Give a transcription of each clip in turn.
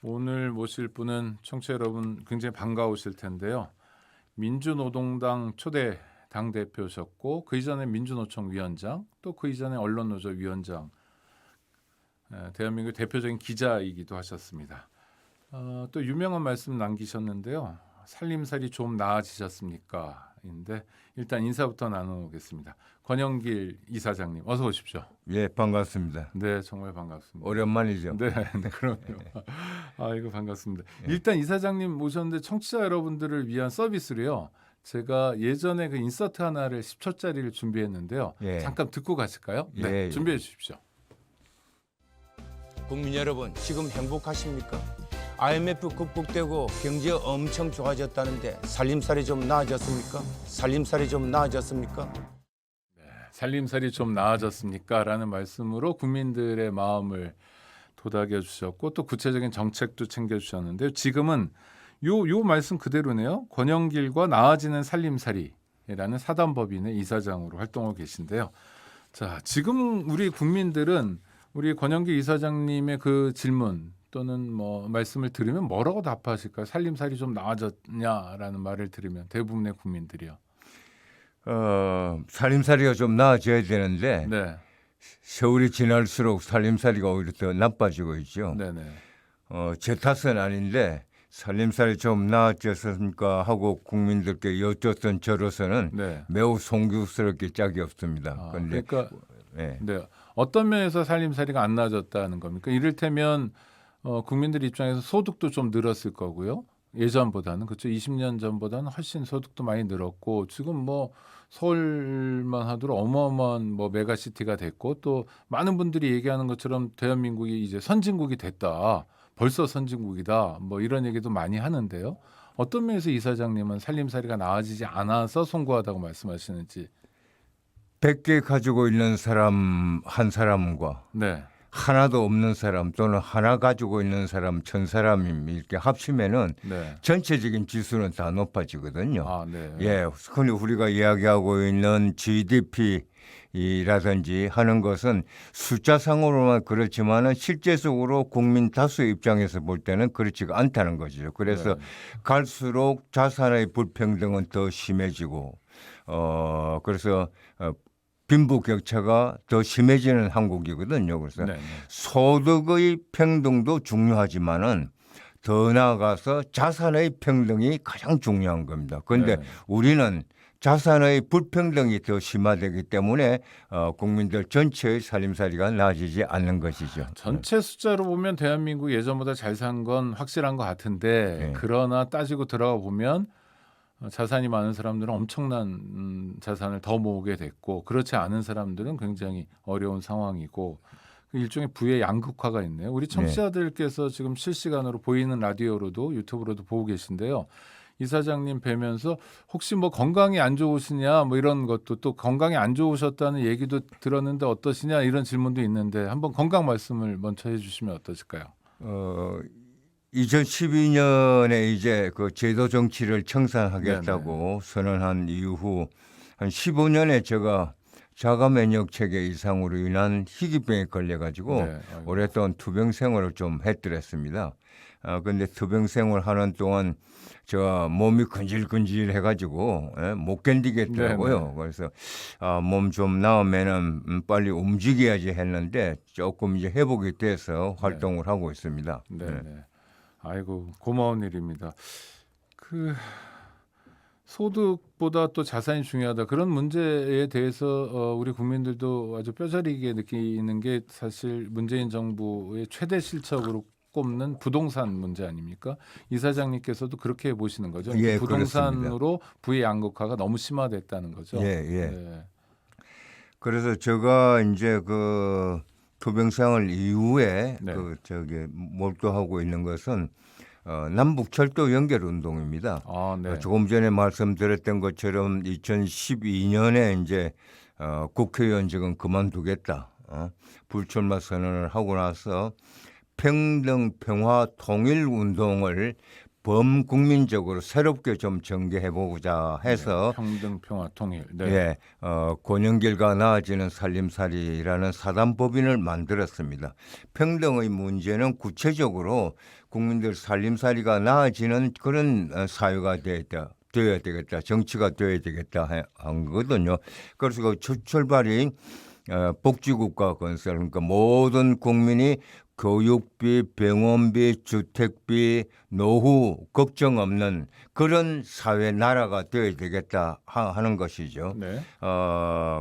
오늘 모실 분은 청취자 여러분 굉장히 반가우실 텐데요. 민주노동당 초대 당대표셨고 그 이전에 민주노총 위원장 또 그 이전에 언론노조 위원장 대한민국 대표적인 기자이기도 하셨습니다. 또 유명한 말씀 남기셨는데요. 살림살이 좀 나아지셨습니까? 인데 일단 인사부터 나누겠습니다. 권영길 이사장님 어서 오십시오. 예, 반갑습니다. 네, 정말 반갑습니다. 오랜만이죠. 네, 네, 그럼요. 이거 반갑습니다. 일단 이사장님 모셨는데 청취자 여러분들을 위한 서비스로요. 제가 예전에 그 인서트 하나를 10초짜리를 준비했는데요. 예. 잠깐 듣고 가실까요? 네, 예, 예. 준비해 주십시오. 국민 여러분, 지금 행복하십니까? IMF 극복되고 경제 엄청 좋아졌다는데 살림살이 좀 나아졌습니까? 살림살이 좀 나아졌습니까? 살림살이 좀 나아졌습니까? 라는 말씀으로 국민들의 마음을 도닥여 주셨고 또 구체적인 정책도 챙겨 주셨는데요. 지금은 요 말씀 그대로네요. 권영길과 나아지는 살림살이라는 사단법인의 이사장으로 활동하고 계신데요. 자, 지금 우리 국민들은 우리 권영길 이사장님의 그 질문 또는 뭐 말씀을 들으면 뭐라고 답하실까요? 살림살이 좀 나아졌냐라는 말을 들으면 대부분의 국민들이요. 살림살이가 좀 나아져야 되는데 네, 세월이 지날수록 살림살이가 오히려 더 나빠지고 있죠. 네, 네. 제 탓은 아닌데 살림살이 좀 나아졌습니까 하고 국민들께 여쭙던 저로서는 네. 매우 송구스럽게 짝이 없습니다. 그런데 그러니까 예. 네. 어떤 면에서 살림살이가 안 나아졌다는 겁니까? 이를테면 국민들 입장에서 소득도 좀 늘었을 거고요. 예전보다는 그렇죠. 20년 전보다는 훨씬 소득도 많이 늘었고 지금 뭐 서울만 하더라도 어마어마한 뭐 메가시티가 됐고 또 많은 분들이 얘기하는 것처럼 대한민국이 이제 선진국이 됐다. 벌써 선진국이다. 뭐 이런 얘기도 많이 하는데요. 어떤 면에서 이사장님은 살림살이가 나아지지 않아서 송구하다고 말씀하시는지. 100개 가지고 있는 사람 한 사람과 네. 하나도 없는 사람 또는 하나 가지고 있는 사람 1000사람이 이렇게 합치면은 네. 전체적인 지수는 다 높아지거든요. 네. 예, 흔히 우리가 이야기하고 있는 GDP라든지 하는 것은 숫자상으로만 그렇지만은 실제적으로 국민 다수의 입장에서 볼 때는 그렇지가 않다는 거죠. 그래서 네. 갈수록 자산의 불평등은 더 심해지고, 그래서 빈부격차가 더 심해지는 한국이거든요. 그래서 네. 소득의 평등도 중요하지만은 더 나아가서 자산의 평등이 가장 중요한 겁니다. 그런데 네. 우리는 자산의 불평등이 더 심화되기 때문에 국민들 전체의 살림살이가 나아지지 않는 것이죠. 전체 숫자로 보면 대한민국 예전보다 잘 산 건 확실한 것 같은데 네. 그러나 따지고 들어가 보면 자산이 많은 사람들은 엄청난 자산을 더 모으게 됐고 그렇지 않은 사람들은 굉장히 어려운 상황이고 일종의 부의 양극화가 있네요. 우리 청취자들께서 지금 실시간으로 보이는 라디오로도 유튜브로도 보고 계신데요. 이사장님 뵈면서 혹시 뭐 건강이 안 좋으시냐 뭐 이런 것도 또 건강이 안 좋으셨다는 얘기도 들었는데 어떠시냐 이런 질문도 있는데 한번 건강 말씀을 먼저 해주시면 어떠실까요? 2012년에 이제 그 제도 정치를 청산하겠다고 선언한 이후 한 15년에 제가 자가 면역 체계 이상으로 인한 희귀병에 걸려가지고 오랫동안 투병 생활을 좀 했더랬습니다. 그런데 투병 생활 하는 동안 제가 몸이 근질근질해가지고 못 견디겠더라고요. 그래서 몸 좀 나으면은 빨리 움직여야지 했는데 조금 이제 회복이 돼서 활동을 하고 있습니다. 네. 아이고 고마운 일입니다. 그 소득보다 또 자산이 중요하다 그런 문제에 대해서 우리 국민들도 아주 뼈저리게 느끼는 게 사실 문재인 정부의 최대 실적으로 꼽는 부동산 문제 아닙니까? 이사장님께서도 그렇게 보시는 거죠? 예, 부동산으로 그렇습니다. 부의 양극화가 너무 심화됐다는 거죠. 예. 그래서 제가 이제 그 투병생활 이후에 몰두하고 있는 것은 남북 철도 연결 운동입니다. 조금 전에 말씀드렸던 것처럼 2012년에 이제 국회의원직은 그만두겠다. 불출마 선언을 하고 나서 평등 평화 통일 운동을 범국민적으로 새롭게 좀 전개해보자 해서 평등, 평화, 통일. 네. 예, 권영길과 나아지는 살림살이라는 사단법인을 만들었습니다. 평등의 문제는 구체적으로 국민들 살림살이가 나아지는 그런 사회가 되어야 되겠다, 정치가 되어야 되겠다 한 거거든요. 그래서 그 출발이 복지국가 건설, 그러니까 모든 국민이 교육비, 병원비, 주택비, 노후 걱정 없는 그런 사회 나라가 되어야 되겠다 하는 것이죠. 네.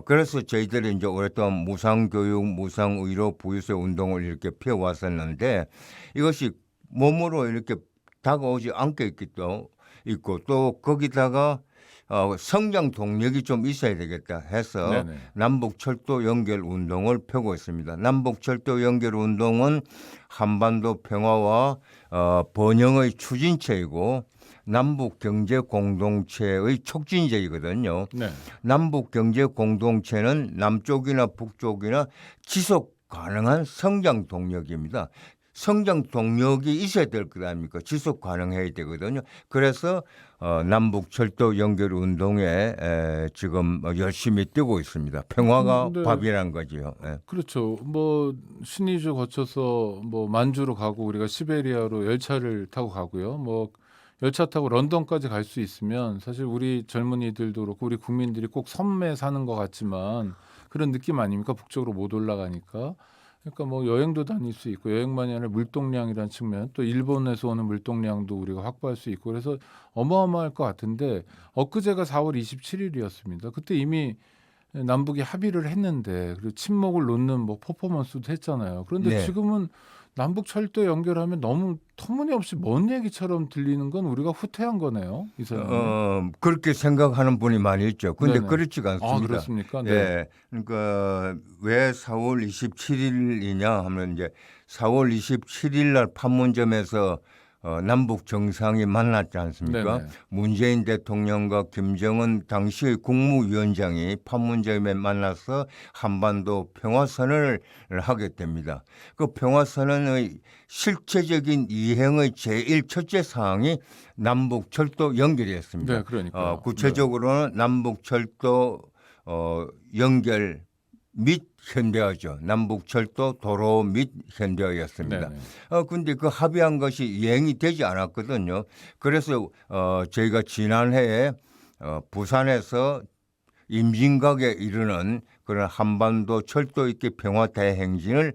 그래서 저희들이 이제 오랫동안 무상교육, 무상의료, 부유세 운동을 이렇게 펴왔었는데 이것이 몸으로 이렇게 다가오지 않게 있고 또 거기다가 성장 동력이 좀 있어야 되겠다 해서 네네. 남북철도 연결 운동을 펴고 있습니다. 남북철도 연결 운동은 한반도 평화와 번영의 추진체이고 남북 경제 공동체의 촉진제이거든요. 네. 남북 경제 공동체는 남쪽이나 북쪽이나 지속 가능한 성장 동력입니다. 성장 동력이 있어야 될 것 아닙니까? 지속 가능해야 되거든요. 그래서 남북 철도 연결 운동에 지금 열심히 뛰고 있습니다. 평화가 네. 밥이란 거지요. 예. 그렇죠. 뭐 신의주 거쳐서 뭐 만주로 가고 우리가 시베리아로 열차를 타고 가고요. 뭐 열차 타고 런던까지 갈 수 있으면 사실 우리 젊은이들도 그렇고 우리 국민들이 꼭 섬에 사는 것 같지만 그런 느낌 아닙니까? 북쪽으로 못 올라가니까. 그러니까 뭐 여행도 다닐 수 있고 여행만이 아니라 물동량이라는 측면 또 일본에서 오는 물동량도 우리가 확보할 수 있고 그래서 어마어마할 것 같은데 엊그제가 4월 27일이었습니다. 그때 이미 남북이 합의를 했는데 그리고 침묵을 놓는 뭐 퍼포먼스도 했잖아요. 그런데 네. 지금은 남북 철도 연결하면 너무 터무니없이 먼 얘기처럼 들리는 건 우리가 후퇴한 거네요. 이 사람은. 그렇게 생각하는 분이 많이 있죠. 근데 네네. 그렇지가 않습니다. 아, 그렇습니까? 네. 예. 그러니까 왜 4월 27일이냐 하면 이제 4월 27일 날 판문점에서 남북 정상이 만났지 않습니까? 네네. 문재인 대통령과 김정은 당시의 국무위원장이 판문점에 만나서 한반도 평화선언을 하게 됩니다. 그 평화선언의 실체적인 이행의 제1첫째 사항이 남북철도 연결이었습니다. 네, 그러니까요. 구체적으로는 남북철도 연결 및 현대화죠. 남북철도 도로 및 현대화였습니다. 네네. 근데 그 합의한 것이 이행이 되지 않았거든요. 그래서 저희가 지난해에 부산에서 임진각에 이르는 그런 한반도 철도 있게 평화 대행진을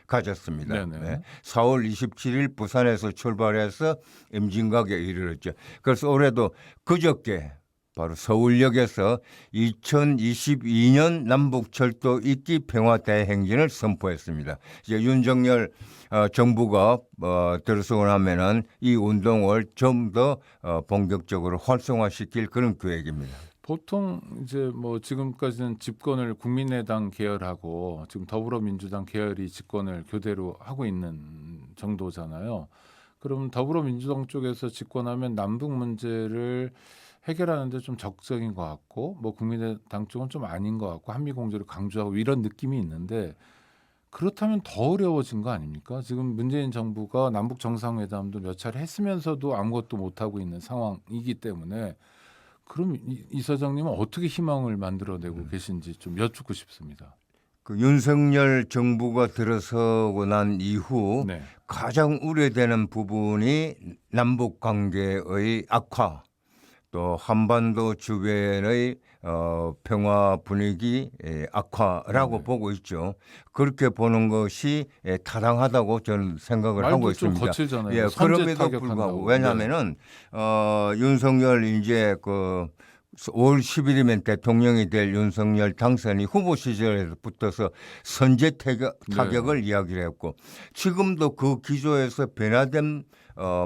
가졌습니다. 네네. 네. 4월 27일 부산에서 출발해서 임진각에 이르렀죠. 그래서 올해도 그저께 바로 서울역에서 2022년 남북철도 있기 평화 대행진을 선포했습니다. 이제 윤석열 정부가 들어서고 나면은 이 운동을 좀 더 본격적으로 활성화시킬 그런 계획입니다. 보통 이제 뭐 지금까지는 집권을 국민의당 계열하고 지금 더불어민주당 계열이 집권을 교대로 하고 있는 정도잖아요. 그럼 더불어민주당 쪽에서 집권하면 남북 문제를 해결하는데 좀 적극적인 것 같고 뭐 국민의당 쪽은 좀 아닌 것 같고 한미 공조를 강조하고 이런 느낌이 있는데 그렇다면 더 어려워진 거 아닙니까? 지금 문재인 정부가 남북 정상회담도 몇 차례 했으면서도 아무것도 못 하고 있는 상황이기 때문에 그럼 이 사장님은 어떻게 희망을 만들어내고 계신지 좀 여쭙고 싶습니다. 그 윤석열 정부가 들어서고 난 이후 네. 가장 우려되는 부분이 남북 관계의 악화, 또 한반도 주변의 평화 분위기 악화라고 네. 보고 있죠. 그렇게 보는 것이 타당하다고 저는 생각을 하고 말도 좀 있습니다. 거칠잖아요. 예, 선제 그럼에도 타격한다고. 불구하고 왜냐하면은 윤석열 이제 그 5월 10일이면 대통령이 될 윤석열 당선이 후보 시절에 붙어서 선제 타격을 이야기를 했고 지금도 그 기조에서 변화된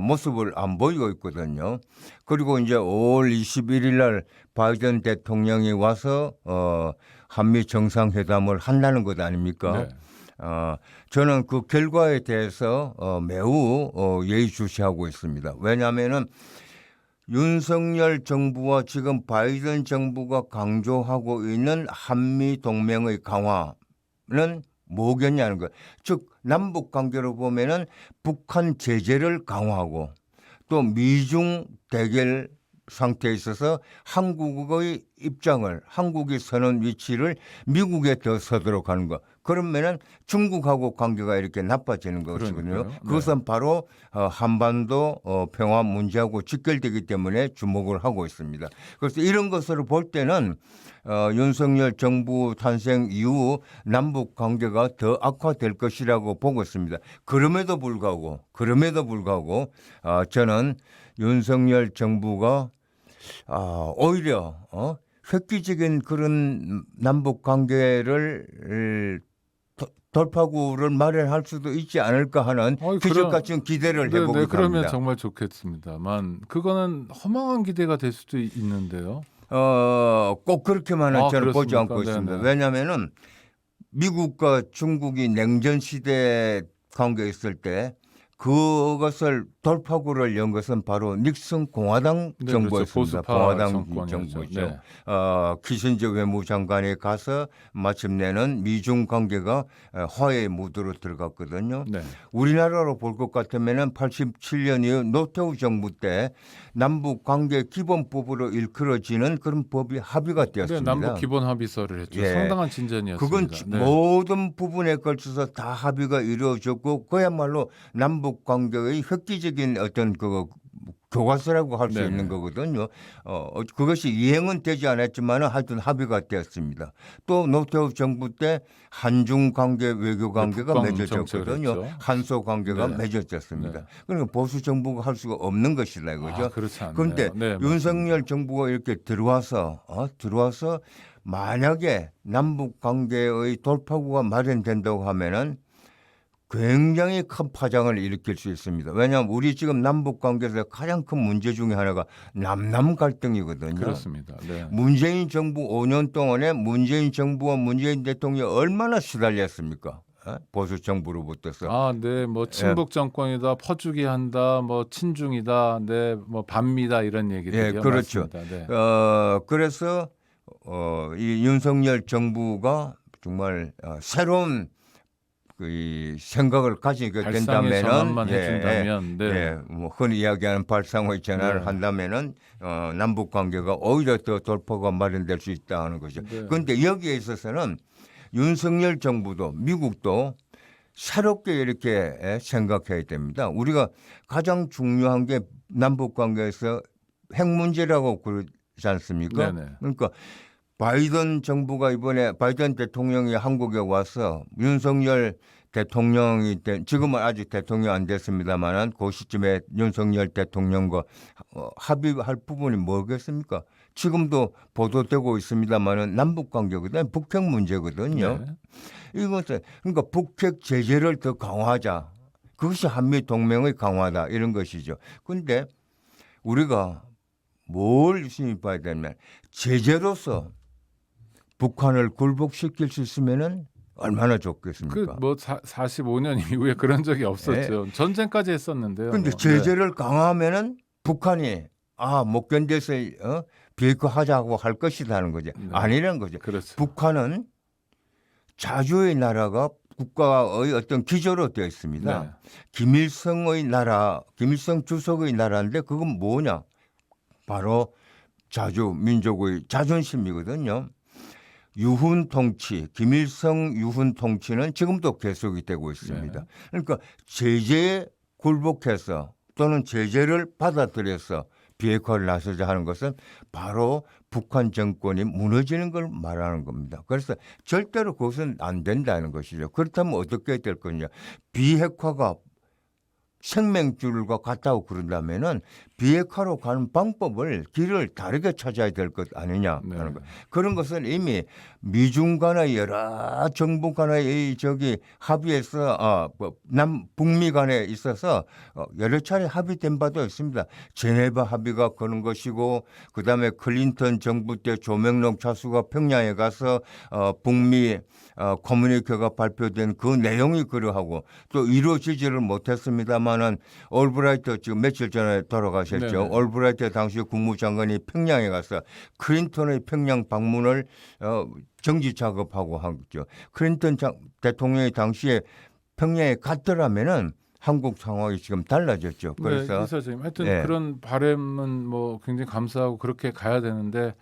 모습을 안 보이고 있거든요. 그리고 이제 5월 21일 날 바이든 대통령이 와서 한미 정상회담을 한다는 것 아닙니까? 네. 저는 그 결과에 대해서 매우 예의주시하고 있습니다. 왜냐하면은 윤석열 정부와 지금 바이든 정부가 강조하고 있는 한미 동맹의 강화는 뭐겠냐는 거예요. 즉 남북 관계로 보면은 북한 제재를 강화하고 또 미중 대결 상태에 있어서 한국의 입장을 한국이 서는 위치를 미국에 더 서도록 하는 것. 그러면은 중국하고 관계가 이렇게 나빠지는 것이거든요. 그러니까요. 그것은 바로 한반도 평화 문제하고 직결되기 때문에 주목을 하고 있습니다. 그래서 이런 것을 볼 때는 윤석열 정부 탄생 이후 남북 관계가 더 악화될 것이라고 보고 있습니다. 그럼에도 불구하고 저는 윤석열 정부가 오히려 획기적인 그런 남북 관계를 돌파구를 마련할 수도 있지 않을까 하는 기적 같은 기대를 네, 해보기도 그러면 합니다. 정말 좋겠습니다만 그거는 허망한 기대가 될 수도 있는데요. 꼭 그렇게만은 저는 보지 그렇습니까? 않고 있습니다. 네네. 왜냐하면은 미국과 중국이 냉전 시대 관계에 있을 때 그것을 돌파구를 연 것은 바로 닉슨 공화당 네, 정부였습니다. 그렇죠. 보수파 공화당 정권이었죠. 정부죠. 네. 키신저 외무장관이 가서 마침내는 미중 관계가 화해의 무드로 들어갔거든요. 네. 우리나라로 볼 것 같으면은 87년 이후 노태우 정부 때 남북 관계 기본법으로 일컬어지는 그런 법이 합의가 네, 되었습니다. 남북 기본 합의서를 했죠. 예. 상당한 진전이었습니다. 그건 네. 모든 부분에 걸쳐서 다 합의가 이루어졌고 그야말로 남북 관계의 획기적인 어떤 그 교과서라고 할 수 네네. 있는 거거든요. 그것이 이행은 되지 않았지만 하여튼 합의가 되었습니다. 또 노태우 정부 때 한중 관계 외교 관계가 북방 맺어졌거든요. 정책을 했죠. 한소 관계가 네. 맺어졌습니다. 네. 그러니까 보수 정부가 할 수가 없는 것이다 이거죠. 그렇지 않네요. 그런데 네, 윤석열 정부가 이렇게 들어와서 만약에 남북 관계의 돌파구가 마련된다고 하면은 굉장히 큰 파장을 일으킬 수 있습니다. 왜냐하면 우리 지금 남북 관계에서 가장 큰 문제 중에 하나가 남남 갈등이거든요. 그렇습니다. 네. 문재인 정부 5년 동안에 문재인 정부와 문재인 대통령이 얼마나 시달렸습니까? 보수 정부로부터서. 네, 뭐 친북 정권이다, 퍼주기 한다, 뭐 친중이다, 네, 뭐 반미다 이런 얘기들이요. 그렇죠. 맞습니다. 네. 그래서 이 윤석열 정부가 정말 새로운 그 생각을 가지게 발상의 된다면은 전환만 해준다면, 네. 뭐 흔히 이야기하는 발상의 전환을 네. 한다면은 남북 관계가 오히려 더 돌파가 마련될 수 있다는 거죠. 네. 그런데 여기에 있어서는 윤석열 정부도 미국도 새롭게 이렇게 생각해야 됩니다. 우리가 가장 중요한 게 남북 관계에서 핵 문제라고 그러지 않습니까? 네네. 그러니까 바이든 정부가 이번에 바이든 대통령이 한국에 와서 윤석열 대통령이 지금은 아직 대통령 안 됐습니다만은 그 시점에 윤석열 대통령과 합의할 부분이 뭐겠습니까? 지금도 보도되고 있습니다만은 남북 관계거든요. 북핵 문제거든요. 네. 이것은 그러니까 북핵 제재를 더 강화하자. 그것이 한미 동맹의 강화다 이런 것이죠. 그런데 우리가 뭘 유심히 봐야 되냐면 제재로서 북한을 굴복시킬 수 있으면은 얼마나 좋겠습니까? 뭐 45년 이후에 그런 적이 없었죠. 전쟁까지 했었는데요. 그런데 뭐. 제재를 강화하면은 북한이 못 견뎌서 비핵화하자고 할 것이라는 거죠. 네. 아니라는 거죠. 그렇죠. 북한은 자주의 나라가 국가의 어떤 기조로 되어 있습니다. 네. 김일성의 나라, 김일성 주석의 나라인데 그건 뭐냐? 바로 자주 민족의 자존심이거든요. 유훈 통치, 김일성 유훈 통치는 지금도 계속이 되고 있습니다. 네. 그러니까 제재에 굴복해서 또는 제재를 받아들여서 비핵화를 나서자 하는 것은 바로 북한 정권이 무너지는 걸 말하는 겁니다. 그래서 절대로 그것은 안 된다는 것이죠. 그렇다면 어떻게 될 거냐. 비핵화가 생명줄과 같다고 그런다면은 비핵화로 가는 방법을 길을 다르게 찾아야 될 것 아니냐 하는 네. 것. 그런 것은 이미 미중 간의 여러 정부 간의 합의에서 북미 간에 있어서 여러 차례 합의된 바도 있습니다. 제네바 합의가 그런 것이고 그다음에 클린턴 정부 때 조명록 차수가 평양에 가서 북미 커뮤니케가 발표된 그 내용이 그러하고 또 이루어지지를 못했습니다만은 올브라이트 지금 며칠 전에 돌아가셨죠. 네네. 올브라이트 당시 국무장관이 평양에 가서 클린턴의 평양 방문을 정지 작업하고 한 거죠. 클린턴 대통령이 당시에 평양에 갔더라면은 한국 상황이 지금 달라졌죠. 그래서 네, 이사장님 하여튼 네. 그런 바람은 뭐 굉장히 감사하고 그렇게 가야 되는데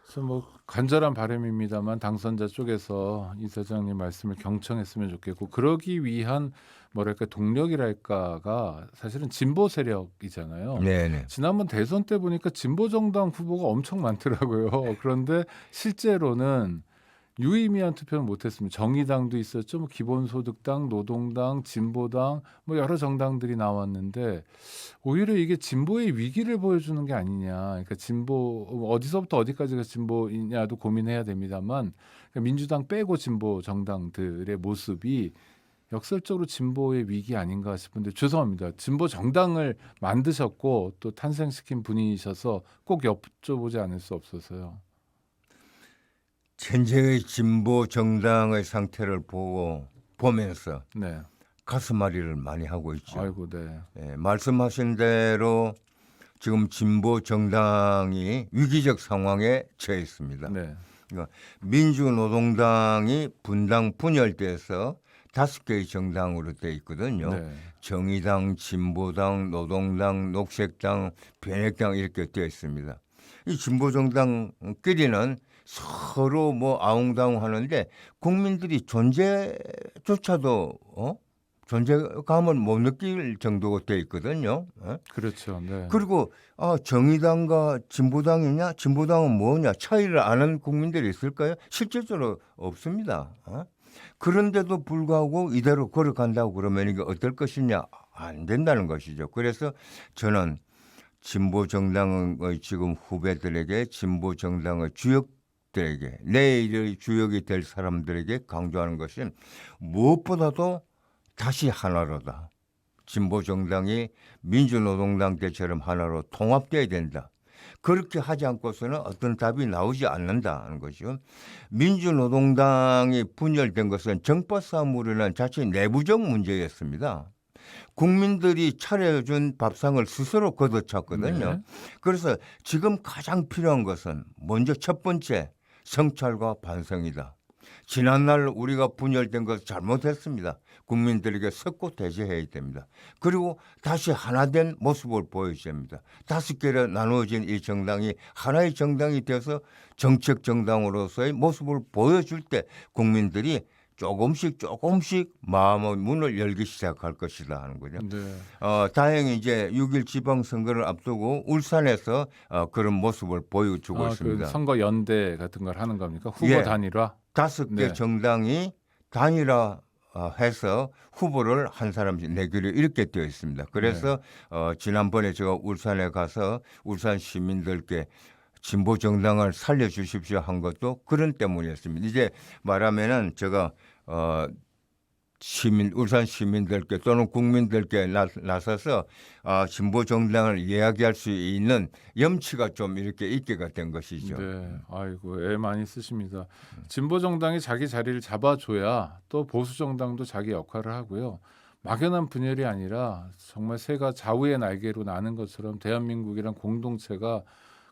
그래서 뭐 간절한 바람입니다만 당선자 쪽에서 이사장님 말씀을 경청했으면 좋겠고 그러기 위한 뭐랄까 동력이랄까가 사실은 진보 세력이잖아요. 네네. 지난번 대선 때 보니까 진보 정당 후보가 엄청 많더라고요. 그런데 실제로는 유의미한 투표는 못했습니다. 정의당도 있었죠. 뭐 기본소득당, 노동당, 진보당 뭐 여러 정당들이 나왔는데 오히려 이게 진보의 위기를 보여주는 게 아니냐. 그러니까 진보 어디서부터 어디까지가 진보이냐도 고민해야 됩니다만 그러니까 민주당 빼고 진보 정당들의 모습이 역설적으로 진보의 위기 아닌가 싶은데 죄송합니다. 진보 정당을 만드셨고 또 탄생시킨 분이셔서 꼭 여쭤보지 않을 수 없어서요. 현재의 진보 정당의 상태를 보면서 네. 가슴앓이를 많이 하고 있죠. 아이고, 네. 예, 말씀하신 대로 지금 진보 정당이 위기적 상황에 처해 있습니다. 네. 그러니까 민주노동당이 분당 분열돼서 5개의 정당으로 돼 있거든요. 네. 정의당, 진보당, 노동당, 녹색당, 변혁당 이렇게 되어 있습니다. 이 진보 정당끼리는 서로 뭐 아웅다웅 하는데 국민들이 존재조차도 존재감을 못 느낄 정도가 돼 있거든요. 그렇죠. 네. 그리고 정의당과 진보당이냐 진보당은 뭐냐 차이를 아는 국민들이 있을까요? 실질적으로 없습니다. 그런데도 불구하고 이대로 걸어간다고 그러면 이게 어떨 것이냐 안 된다는 것이죠. 그래서 저는 진보 정당의 지금 후배들에게 진보 정당의 주역들에게 내일의 주역이 될 사람들에게 강조하는 것은 무엇보다도 다시 하나로다. 진보 정당이 민주노동당 때처럼 하나로 통합돼야 된다. 그렇게 하지 않고서는 어떤 답이 나오지 않는다는 것이죠. 민주노동당이 분열된 것은 정파싸움으로 인한 자체 내부적 문제였습니다. 국민들이 차려준 밥상을 스스로 걷어찼거든요. 네. 그래서 지금 가장 필요한 것은 먼저 첫 번째 성찰과 반성이다. 지난날 우리가 분열된 것을 잘못했습니다. 국민들에게 섞고 대제해야 됩니다. 그리고 다시 하나된 모습을 보여줘야 합니다. 5개로 나누어진 이 정당이 하나의 정당이 되어서 정책 정당으로서의 모습을 보여줄 때 국민들이 조금씩 마음의 문을 열기 시작할 것이다 하는 거죠. 네. 다행히 이제 6.1 지방선거를 앞두고 울산에서 그런 모습을 보여주고 있습니다. 그 선거 연대 같은 걸 하는 겁니까? 후보 예. 단일화? 5개 네. 정당이 단일화해서 후보를 한 사람씩 내기로 이렇게 되어 있습니다. 그래서 지난번에 제가 울산에 가서 울산 시민들께 진보 정당을 살려주십시오 한 것도 그런 때문이었습니다. 이제 말하면은 제가 울산 시민들께 또는 국민들께 나서서 진보 정당을 이야기할 수 있는 염치가 좀 이렇게 있게가 된 것이죠. 네. 아이고, 애 많이 쓰십니다. 진보 정당이 자기 자리를 잡아줘야 또 보수 정당도 자기 역할을 하고요. 막연한 분열이 아니라 정말 새가 좌우의 날개로 나는 것처럼 대한민국이란 공동체가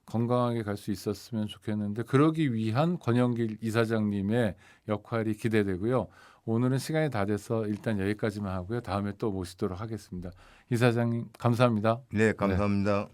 건강하게 갈 수 있었으면 좋겠는데 그러기 위한 권영길 이사장님의 역할이 기대되고요. 오늘은 시간이 다 돼서 일단 여기까지만 하고요. 다음에 또 모시도록 하겠습니다. 이사장님 감사합니다. 네, 감사합니다.